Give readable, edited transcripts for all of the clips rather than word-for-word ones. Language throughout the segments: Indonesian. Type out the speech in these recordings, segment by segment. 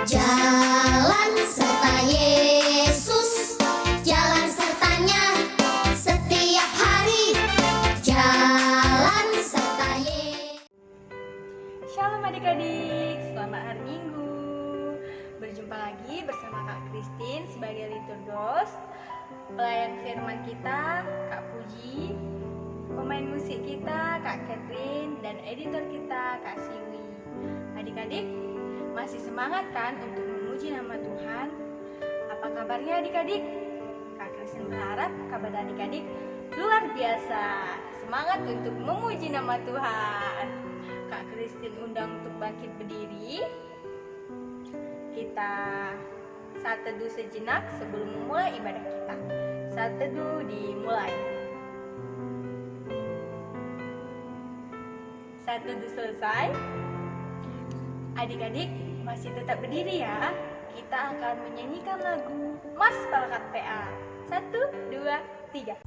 Jalan serta Yesus, jalan sertanya setiap hari. Jalan serta Yesus. Shalom adik-adik, selamat hari Minggu. Berjumpa lagi bersama Kak Christine sebagai liturgos, pelayan firman kita Kak Puji, pemain musik kita Kak Catherine, dan editor kita Kak Siwi. Adik-adik, masih semangat kan untuk memuji nama Tuhan? Apa kabarnya adik-adik? Kak Christine berharap kabar adik-adik luar biasa. Semangat untuk memuji nama Tuhan. Kak Christine undang untuk bangkit berdiri. Kita saat teduh sejenak sebelum memulai ibadah kita. Saat teduh dimulai. Saat teduh selesai, adik-adik masih tetap berdiri ya. Kita akan menyanyikan lagu Mas Palakat PA. 1, 2, 3.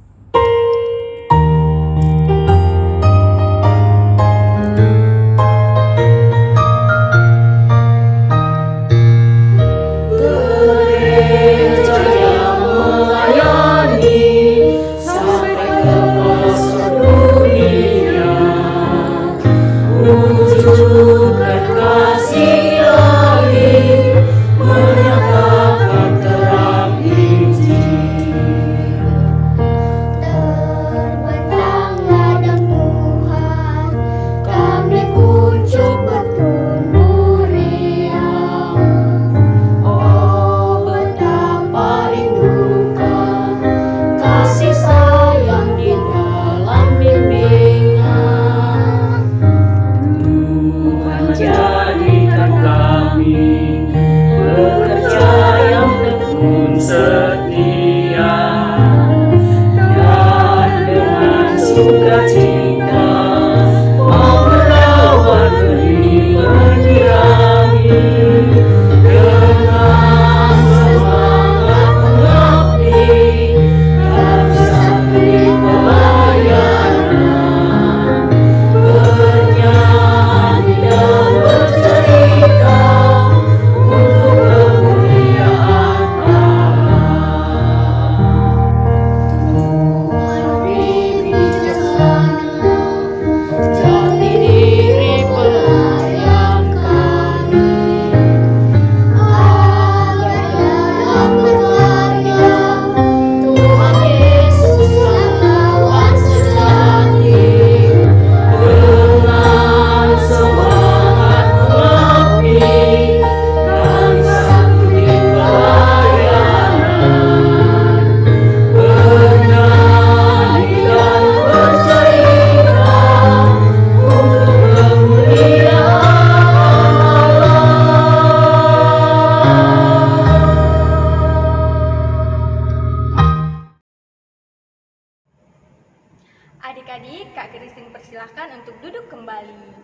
Adik-adik, Kak Christine persilahkan untuk duduk kembali.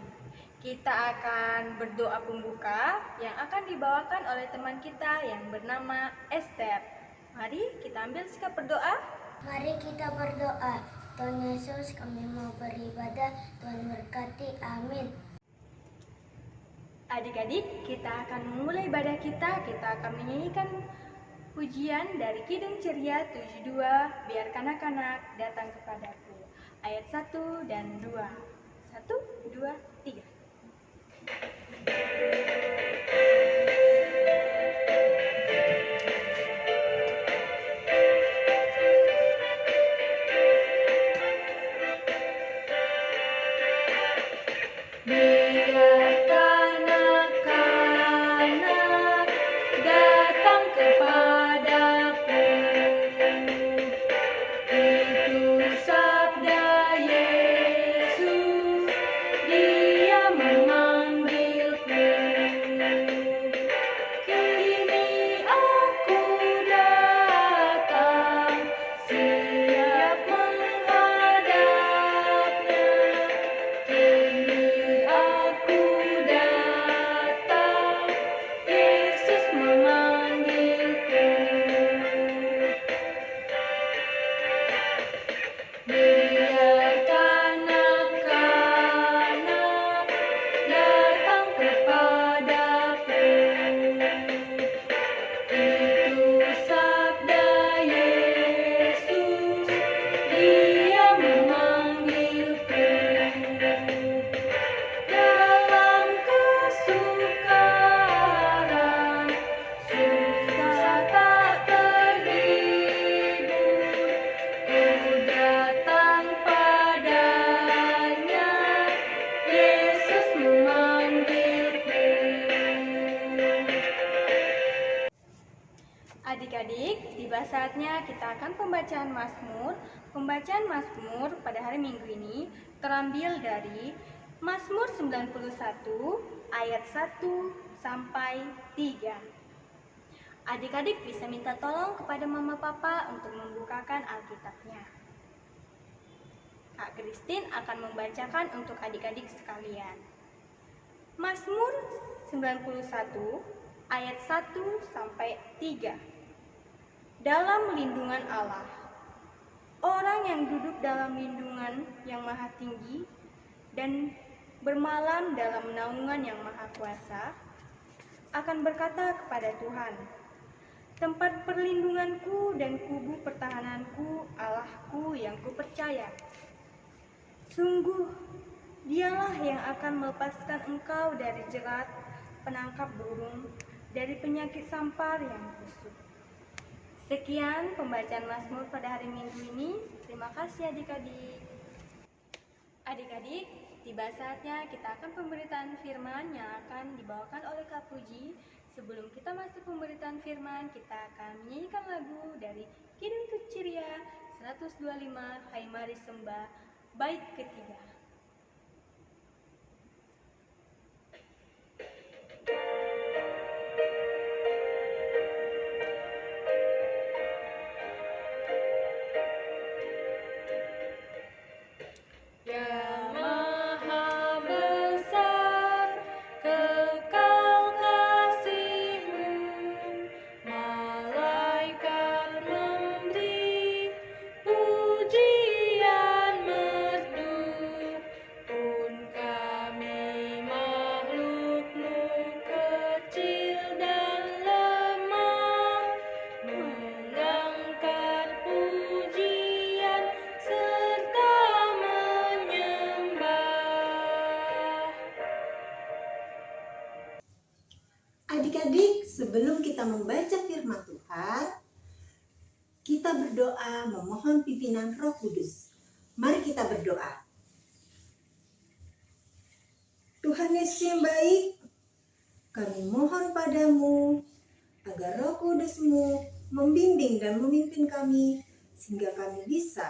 Kita akan berdoa pembuka yang akan dibawakan oleh teman kita yang bernama Esther. Mari kita ambil sikap berdoa. Mari kita berdoa. Tuhan Yesus, kami mau beribadah. Tuhan berkati. Amin. Adik-adik, kita akan memulai ibadah kita. Kita akan menyanyikan pujian dari Kidung Ceria 72, Biar Kanak-kanak Datang Kepadaku. Ayat 1 dan 2. 1, 2, 3. Biar kanak-kanak datang kepadaku. Itu sabda Yesus, Dia tiba saatnya kita akan pembacaan Mazmur. Pembacaan Mazmur pada hari Minggu ini terambil dari Mazmur 91 ayat 1 sampai 3. Adik-adik bisa minta tolong kepada mama papa untuk membukakan Alkitabnya. Kak Christine akan membacakan untuk adik-adik sekalian. Mazmur 91 ayat 1 sampai 3. Dalam lindungan Allah. Orang yang duduk dalam lindungan yang maha tinggi dan bermalam dalam naungan yang maha kuasa akan berkata kepada Tuhan, tempat perlindunganku dan kubu pertahananku, Allahku yang kupercaya. Sungguh, dialah yang akan melepaskan engkau dari jerat penangkap burung, dari penyakit sampar yang busuk. Sekian pembacaan Mazmur pada hari Minggu ini. Terima kasih adik-adik. Adik-adik, tiba saatnya kita akan pemberitaan firman yang akan dibawakan oleh Kak Puji. Sebelum kita masuk pemberitaan firman, kita akan menyanyikan lagu dari Kidung Keciria 125 Hai Mari Sembah bait ketiga. Yang maha besar, kekal kasih-Mu, malaikat memberi pujian merdu, pun kami makhluk-Mu kecil dan lemah, mengangkat pujian serta Adik-adik, sebelum kita membaca firman Tuhan, kita berdoa memohon pimpinan Roh Kudus. Mari kita berdoa. Tuhan Yesus yang baik, kami mohon padamu agar Roh Kudus-Mu membimbing dan memimpin kami sehingga kami bisa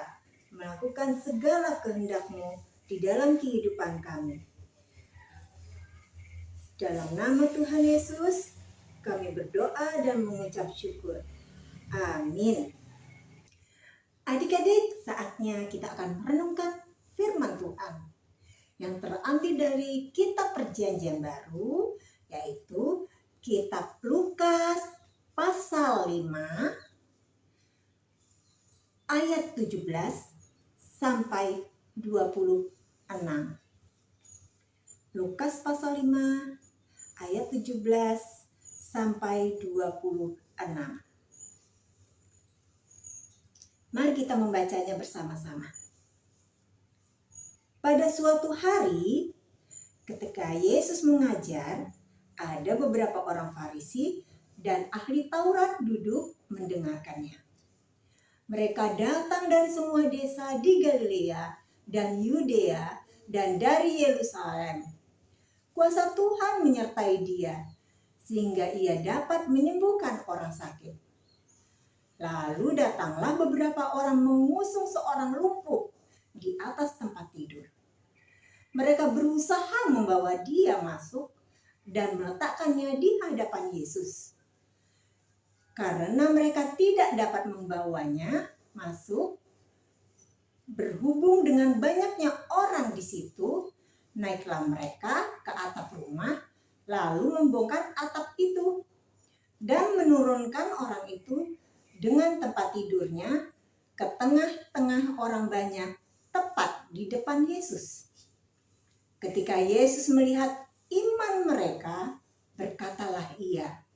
melakukan segala kehendak-Mu di dalam kehidupan kami. Dalam nama Tuhan Yesus, kami berdoa dan mengucap syukur. Amin. Adik-adik, saatnya kita akan merenungkan firman Tuhan yang terambil dari kitab Perjanjian Baru, yaitu kitab Lukas pasal 5 ayat 17 sampai 26. Lukas pasal 5 ayat 17 sampai 26. Mari kita membacanya bersama-sama. Pada suatu hari, ketika Yesus mengajar, ada beberapa orang Farisi dan ahli Taurat duduk mendengarkannya. Mereka datang dari semua desa di Galilea dan Yudea dan dari Yerusalem. Kuasa Tuhan menyertai dia, sehingga ia dapat menyembuhkan orang sakit. Lalu datanglah beberapa orang mengusung seorang lumpuh di atas tempat tidur. Mereka berusaha membawa dia masuk dan meletakkannya di hadapan Yesus. Karena mereka tidak dapat membawanya masuk, berhubung dengan banyaknya orang di situ, naiklah mereka ke atap rumah, lalu membongkar atap itu dan menurunkan orang itu dengan tempat tidurnya ke tengah-tengah orang banyak, tepat di depan Yesus. Ketika Yesus melihat iman mereka, berkatalah ia,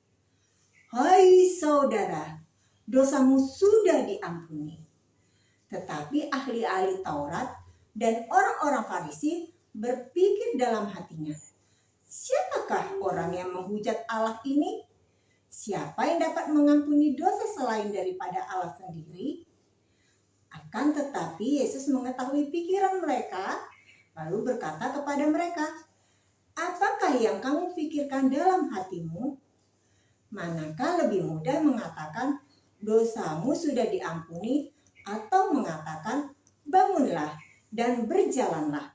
"Hai saudara, dosamu sudah diampuni." Tetapi ahli-ahli Taurat dan orang-orang Farisi berpikir dalam hatinya, siapakah orang yang menghujat Allah ini? Siapa yang dapat mengampuni dosa selain daripada Allah sendiri? Akan tetapi Yesus mengetahui pikiran mereka, lalu berkata kepada mereka, apakah yang kamu pikirkan dalam hatimu? Manakah lebih mudah mengatakan, dosamu sudah diampuni, atau mengatakan, bangunlah dan berjalanlah.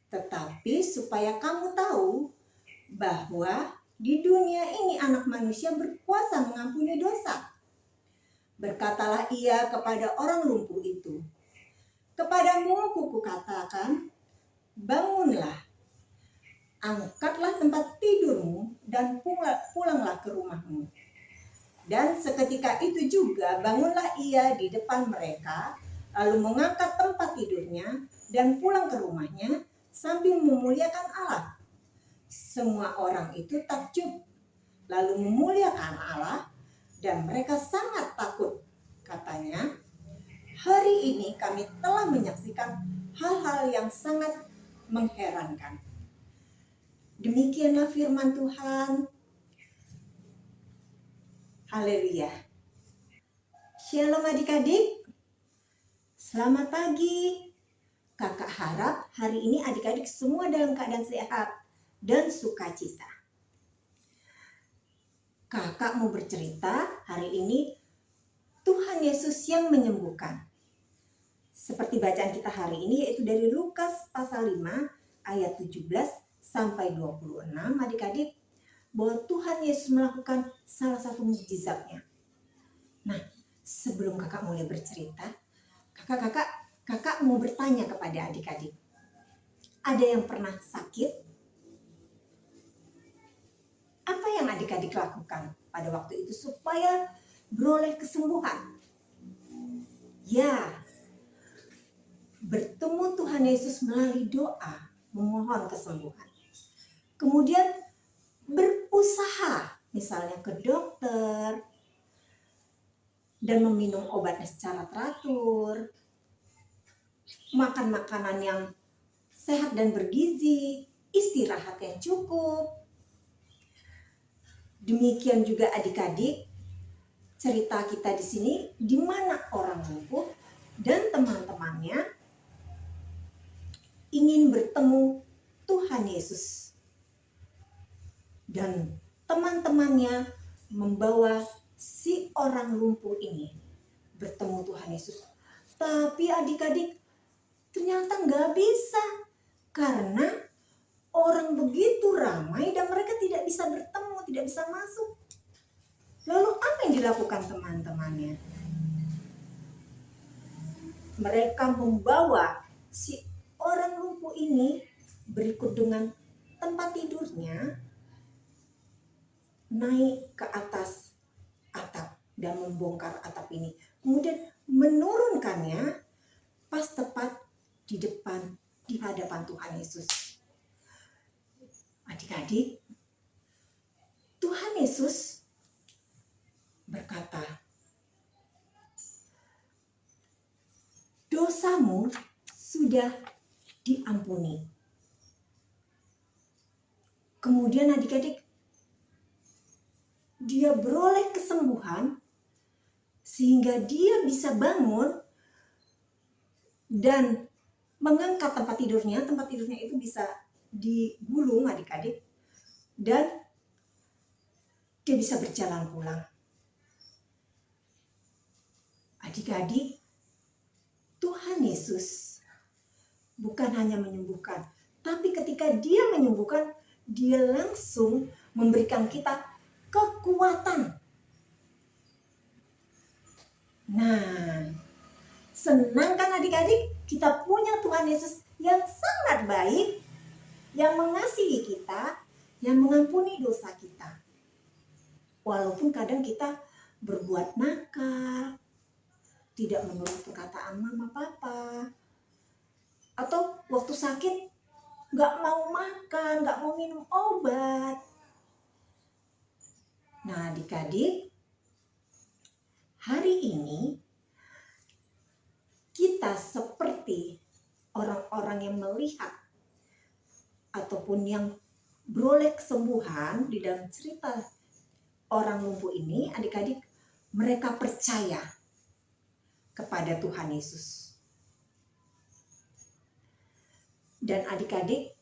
Tetapi supaya kamu tahu bahwa di dunia ini anak manusia berkuasa mengampuni dosa. Berkatalah ia kepada orang lumpuh itu, kepadamu kukatakan, bangunlah, angkatlah tempat tidurmu dan pulanglah ke rumahmu. Dan seketika itu juga bangunlah ia di depan mereka, lalu mengangkat tempat tidurnya dan pulang ke rumahnya sambil memuliakan Allah. Semua orang itu takjub, lalu memuliakan Allah, dan mereka sangat takut. Katanya, hari ini kami telah menyaksikan hal-hal yang sangat mengherankan. Demikianlah firman Tuhan. Haleluya. Shalom adik-adik. Selamat pagi. Kakak harap hari ini adik-adik semua dalam keadaan sehat dan sukacita. Kakak mau bercerita hari ini Tuhan Yesus yang menyembuhkan. Seperti bacaan kita hari ini yaitu dari Lukas pasal 5 ayat 17 sampai 26 adik-adik, bahwa Tuhan Yesus melakukan salah satu mukjizatnya. Nah, sebelum kakak mulai bercerita, kakak mau bertanya kepada adik-adik. Ada yang pernah sakit? Apa yang adik-adik lakukan pada waktu itu supaya beroleh kesembuhan? Ya, bertemu Tuhan Yesus melalui doa, memohon kesembuhan. Kemudian berusaha, misalnya ke dokter, dan meminum obatnya secara teratur, makan makanan yang sehat dan bergizi, istirahat yang cukup. Demikian juga adik-adik, cerita kita di sini di mana orang lumpuh dan teman-temannya ingin bertemu Tuhan Yesus. Dan teman-temannya membawa si orang lumpuh ini bertemu Tuhan Yesus. Tapi adik-adik ternyata nggak bisa karena orang begitu ramai dan mereka tidak bisa bertemu, tidak bisa masuk. Lalu apa yang dilakukan teman-temannya? Mereka membawa si orang lumpuh ini berikut dengan tempat tidurnya naik ke atas atap dan membongkar atap ini. Kemudian menurunkannya pas tepat di hadapan Tuhan Yesus. Adik-adik, Tuhan Yesus berkata, dosamu sudah diampuni. Kemudian adik-adik, dia beroleh kesembuhan sehingga dia bisa bangun dan mengangkat tempat tidurnya. Tempat tidurnya itu bisa digulung adik-adik dan dia bisa berjalan pulang. Adik-adik, Tuhan Yesus bukan hanya menyembuhkan, tapi ketika dia menyembuhkan, dia langsung memberikan kita kekuatan. Nah, senang kan adik-adik? Kita punya Tuhan Yesus yang sangat baik, yang mengasihi kita, yang mengampuni dosa kita. Walaupun kadang kita berbuat nakal, tidak menurut perkataan mama papa, atau waktu sakit gak mau makan, gak mau minum obat. Nah adik-adik, hari ini kita seperti orang-orang yang melihat ataupun yang beroleh kesembuhan di dalam cerita orang lumpuh ini, adik-adik, mereka percaya kepada Tuhan Yesus. Dan adik-adik,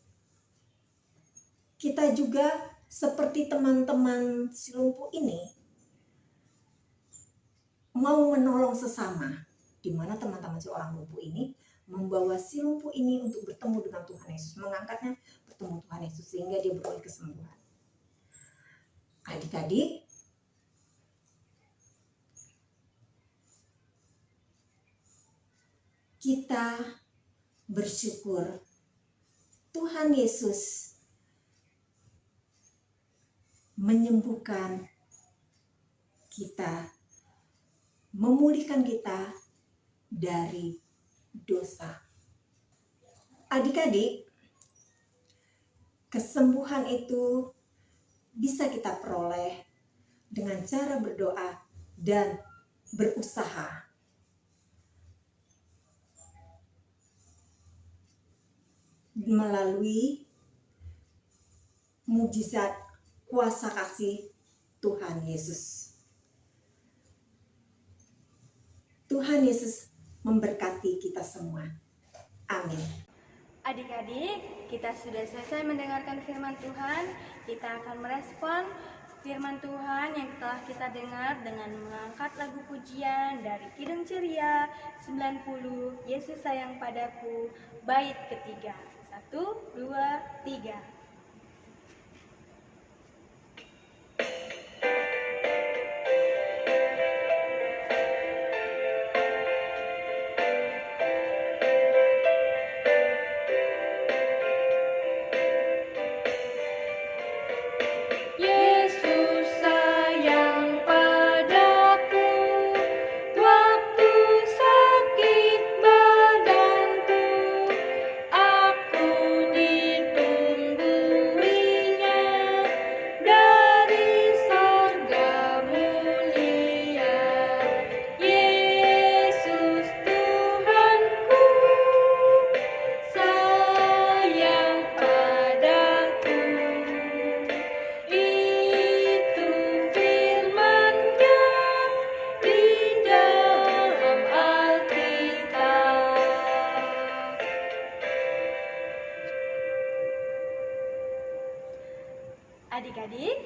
kita juga seperti teman-teman si lumpuh ini, mau menolong sesama, di mana teman-teman si orang lumpuh ini membawa si lumpuh ini untuk bertemu dengan Tuhan Yesus, mengangkatnya bertemu Tuhan Yesus sehingga dia beroleh kesembuhan. Adik-adik, kita bersyukur Tuhan Yesus menyembuhkan kita, memulihkan kita dari dosa. Adik-adik, kesembuhan itu bisa kita peroleh dengan cara berdoa dan berusaha. Melalui mujizat kuasa kasih Tuhan Yesus. Tuhan Yesus memberkati kita semua. Amin. Adik-adik, kita sudah selesai mendengarkan firman Tuhan. Kita akan merespon firman Tuhan yang telah kita dengar dengan mengangkat lagu pujian dari Kidung Ceria 90, Yesus Sayang Padaku, bait ketiga. 1, 2, 3. Yesus sayang padaku, waktu sakit badanku, aku ditungguinya dari sorga mulia. Yesus Tuhanku, sayang padaku. Itu firman-Nya di dalam Alkitab. Adik-adik,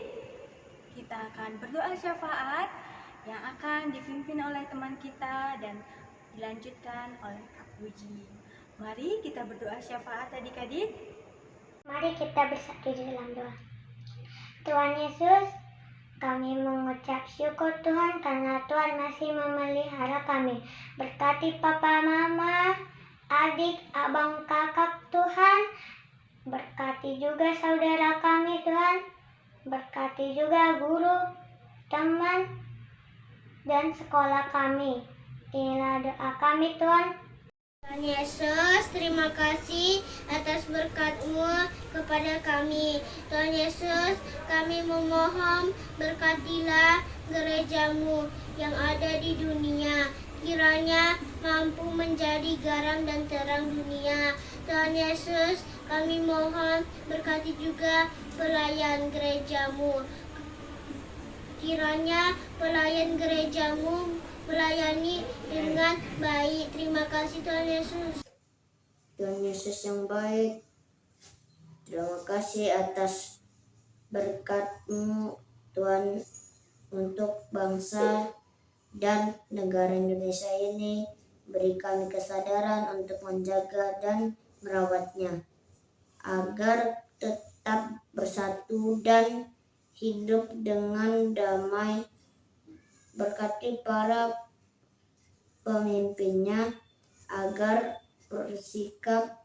kita akan berdoa syafaat yang akan dipimpin oleh teman kita dan dilanjutkan oleh Kak Puji. Mari kita berdoa syafaat adik-adik. Mari kita bersatu di dalam doa. Tuhan Yesus, kami mengucap syukur Tuhan karena Tuhan masih memelihara kami. Berkati papa, mama, adik, abang, kakak Tuhan. Berkati juga saudara kami Tuhan. Berkati juga guru, teman, dan sekolah kami. Inilah doa kami Tuhan. Tuhan Yesus, terima kasih atas berkat-Mu kepada kami. Tuhan Yesus, kami memohon berkatilah gereja-Mu yang ada di dunia. Kiranya mampu menjadi garam dan terang dunia. Tuhan Yesus, kami mohon berkati juga pelayan gereja-Mu. Kiranya pelayan gereja-Mu melayani dengan baik. Terima kasih Tuhan Yesus. Tuhan Yesus yang baik, terima kasih atas berkat-Mu Tuhan untuk bangsa dan negara Indonesia ini. Beri kami kesadaran untuk menjaga dan merawatnya agar tetap bersatu dan hidup dengan damai. Berkati para pemimpinnya agar bersikap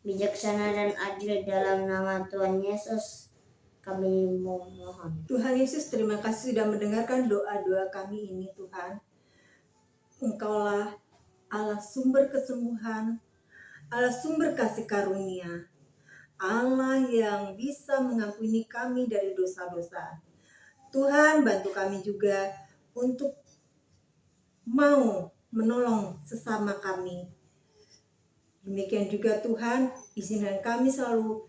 bijaksana dan adil. Dalam nama Tuhan Yesus kami memohon. Tuhan Yesus, terima kasih sudah mendengarkan doa-doa kami ini Tuhan. Engkaulah Allah sumber kesembuhan, Allah sumber kasih karunia, Allah yang bisa mengampuni kami dari dosa-dosa. Tuhan, bantu kami juga untuk mau menolong sesama kami. Demikian juga Tuhan, izinkan kami selalu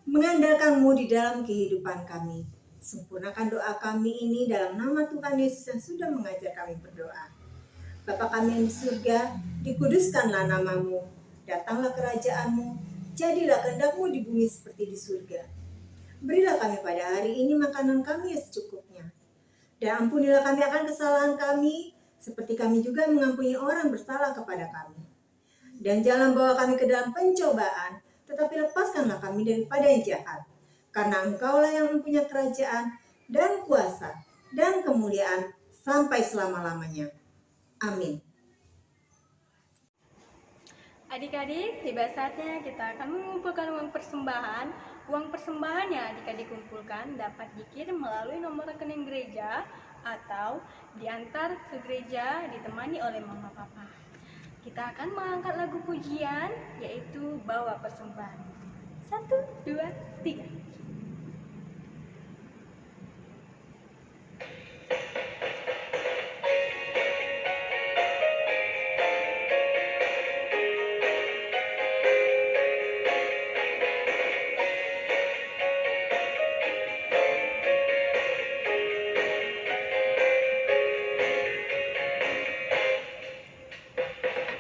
mengandalkan-Mu di dalam kehidupan kami. Sempurnakan doa kami ini dalam nama Tuhan Yesus yang sudah mengajar kami berdoa. Bapa kami yang di surga, dikuduskanlah nama-Mu. Datanglah kerajaan-Mu, jadilah kehendak-Mu di bumi seperti di surga. Berilah kami pada hari ini makanan kami yang secukupnya. Dan ampunilah kami akan kesalahan kami, seperti kami juga mengampuni orang bersalah kepada kami. Dan jangan bawa kami ke dalam pencobaan, tetapi lepaskanlah kami daripada yang jahat. Karena Engkaulah yang mempunyai kerajaan dan kuasa dan kemuliaan sampai selama-lamanya. Amin. Adik-adik, tiba saatnya kita akan mengumpulkan uang persembahan. Uang persembahan yang adik-adik kumpulkan dapat dikirim melalui nomor rekening gereja atau diantar ke gereja ditemani oleh mama papa. Kita akan mengangkat lagu pujian, yaitu Bawa Persembahan. 1, 2, 3.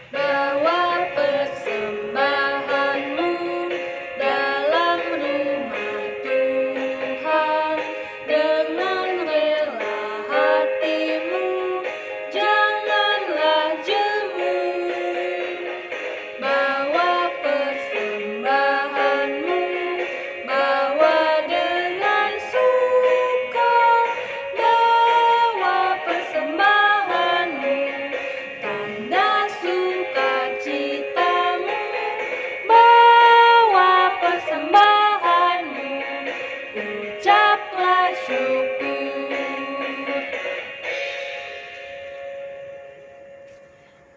Bawa persembahanmu dalam rumah Tuhan dengan rela hatimu, janganlah jemu. Bawa persembahanmu, bawa dengan suka, bawa persembahanmu, tanda sukacitamu, bawa persembahanmu, ucaplah syukur.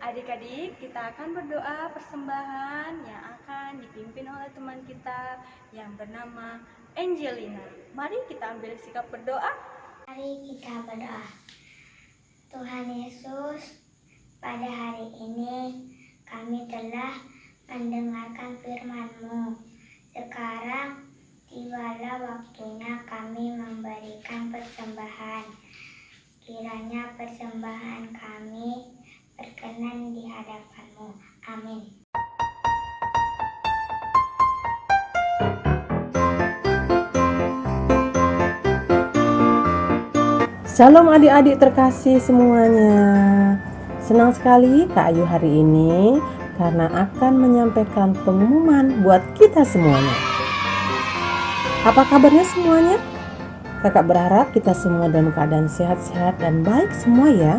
Adik-adik, kita akan berdoa persembahan yang akan dipimpin oleh teman kita yang bernama Angelina. Mari kita ambil sikap berdoa. Mari kita berdoa. Tuhan Yesus, pada hari ini kami telah mendengarkan firman-Mu. Sekarang tibalah waktunya kami memberikan persembahan. Kiranya persembahan kami berkenan di hadapan-Mu. Amin. Shalom adik-adik terkasih semuanya. Senang sekali Kak Ayu hari ini karena akan menyampaikan pengumuman buat kita semuanya. Apa kabarnya semuanya? Kakak berharap kita semua dalam keadaan sehat-sehat dan baik semua ya.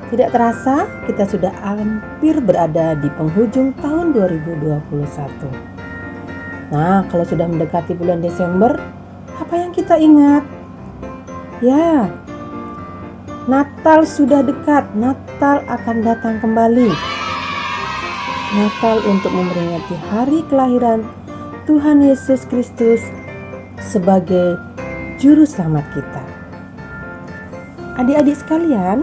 Tidak terasa kita sudah hampir berada di penghujung tahun 2021. Nah, kalau sudah mendekati bulan Desember, apa yang kita ingat? Ya, Natal sudah dekat. Natal akan datang kembali. Natal untuk memperingati hari kelahiran Tuhan Yesus Kristus sebagai juru selamat kita. Adik-adik sekalian,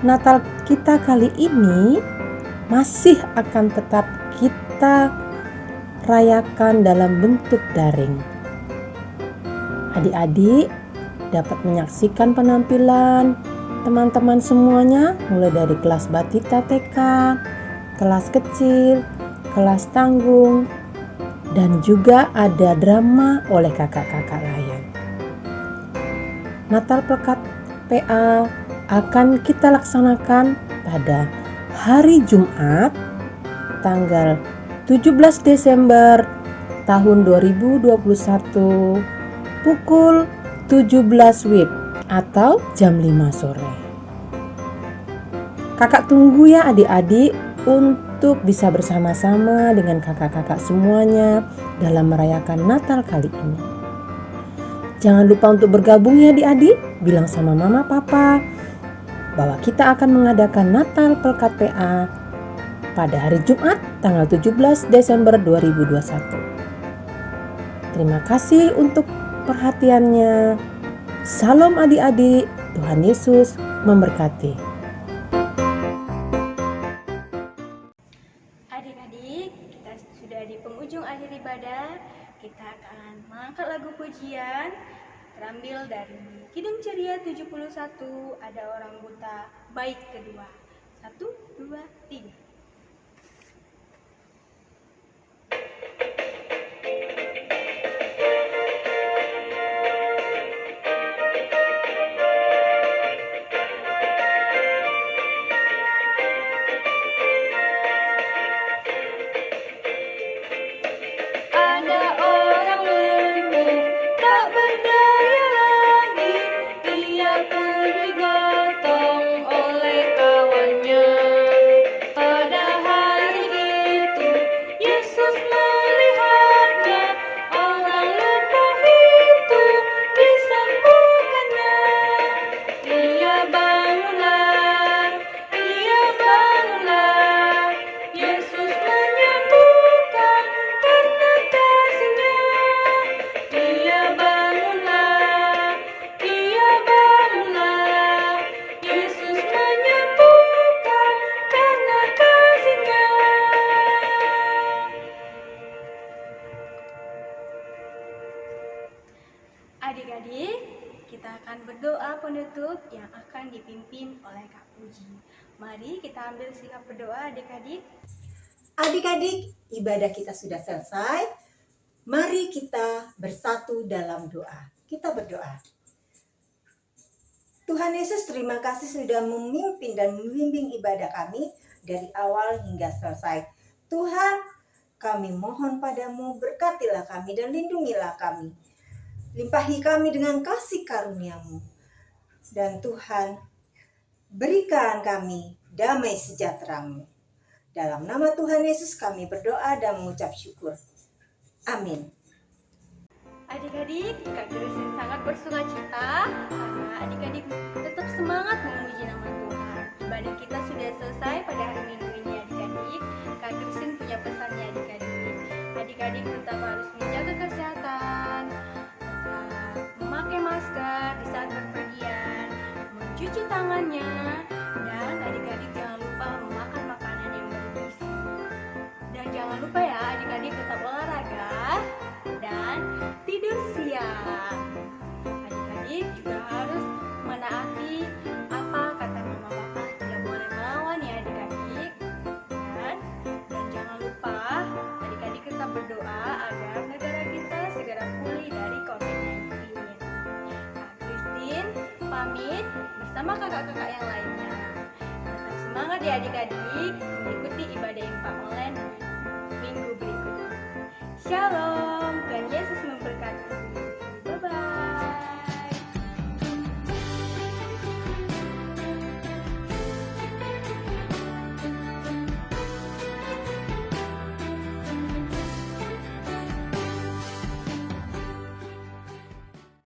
Natal kita kali ini masih akan tetap kita rayakan dalam bentuk daring. Adik-adik dapat menyaksikan penampilan teman-teman semuanya mulai dari kelas Batita TK, kelas kecil, kelas tanggung, dan juga ada drama oleh kakak-kakak lain. Natal Pekat PA akan kita laksanakan pada hari Jumat tanggal 17 Desember tahun 2021 pukul 17 WIB atau jam 5 sore. Kakak tunggu ya adik-adik untuk bisa bersama-sama dengan kakak-kakak semuanya dalam merayakan Natal kali ini. Jangan lupa untuk bergabung ya adik-adik, bilang sama mama papa bahwa kita akan mengadakan Natal Pelkat PA pada hari Jumat tanggal 17 Desember 2021. Terima kasih untuk perhatiannya. Salam adik-adik, Tuhan Yesus memberkati. Adik-adik, kita sudah di penghujung akhir ibadah. Kita akan mengangkat lagu pujian terambil dari Kidung Ceria 71, Ada Orang Buta Bait Kedua. 1, 2, 3. Adik-adik, kita akan berdoa penutup yang akan dipimpin oleh Kak Puji. Mari kita ambil sikap berdoa adik-adik. Adik-adik, ibadah kita sudah selesai. Mari kita bersatu dalam doa. Kita berdoa. Tuhan Yesus, terima kasih sudah memimpin dan membimbing ibadah kami dari awal hingga selesai. Tuhan, kami mohon padamu, berkatilah kami dan lindungilah kami. Limpahi kami dengan kasih karunia-Mu. Dan Tuhan, berikan kami damai sejahtera-Mu. Dalam nama Tuhan Yesus kami berdoa dan mengucap syukur. Amin. Adik-adik, Kak Christine sangat bersukacita karena adik-adik tetap semangat memuji nama Tuhan. Ibadah kita sudah selesai pada hari Minggu ini adik-adik. Kak Christine punya pesannya adik-adik. Adik-adik tetap harus menjaga kesehatan, tetap memakai masker di saat berpergian, mencuci tangannya, dan adik-adik jangan lupa memakan makanan yang bergizi. Dan jangan lupa ya adik-adik tetap olahraga dan tidur siang. Adik-adik juga harus menaati apa kata mama papa, tidak boleh melawan ya adik-adik. Dan jangan lupa adik-adik tetap berdoa agar negara kita segera pulih dari COVID-19. Kak Christine pamit bersama kakak-kakak yang lainnya. Tetap semangat ya adik-adik mengikuti ibadah infak online minggu berikutnya. Shalom.